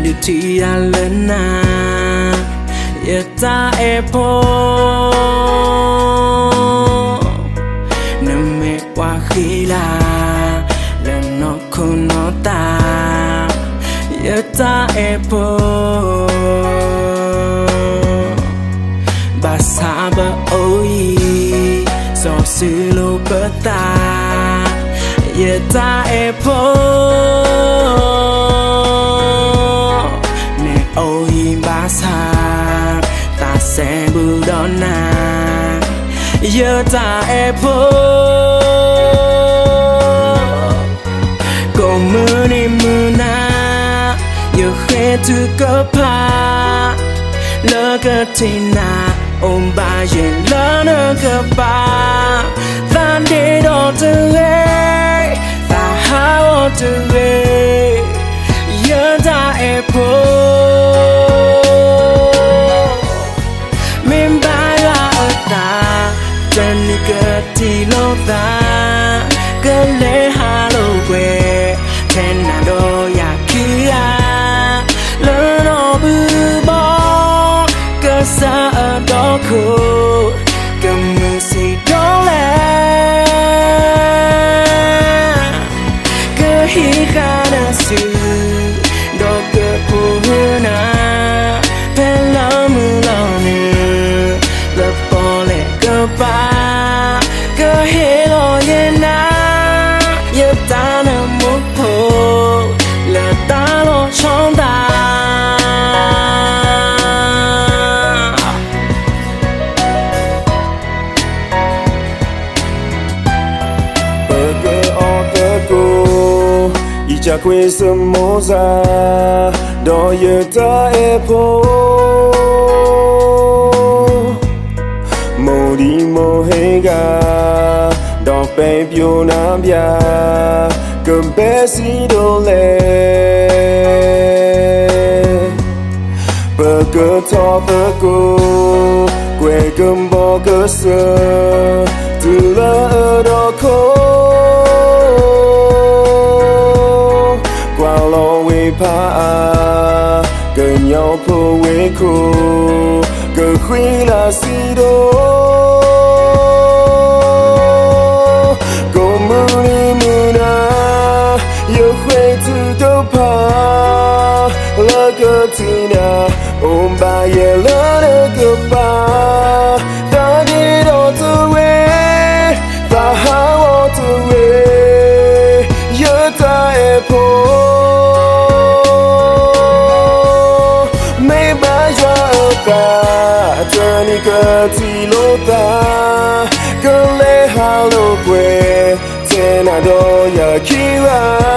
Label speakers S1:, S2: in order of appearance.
S1: du ti alena yeta epo name wakila leno kunota yeta epo basaba oi so silo beta yeta epo ne oi basa ta se budona yeta epo komuni muna yo hetu kopa lokatina omba yen lana kopa tande do to ta how to yeta epo mimbaya ata janikati lota kale halo kwe tena do yakia lano bubo kasa adoko kamusi dole kahikana su doke puhuna pelamulane lepole kepa kahelo yena yetana mupo letalo chonda Icha kwe samosa do yeta epo modi mohega do pe pyo na bia kempesi do le burger top go kwe gumbo kese tu la do ko pa gần nhau po we ko gần khuya là si do go muni muna yo khuya tu do pa la go tina ba ye la go pa ta di do to we ta how to we yo ta e po Janikati lota kale halo kwe tena do yakira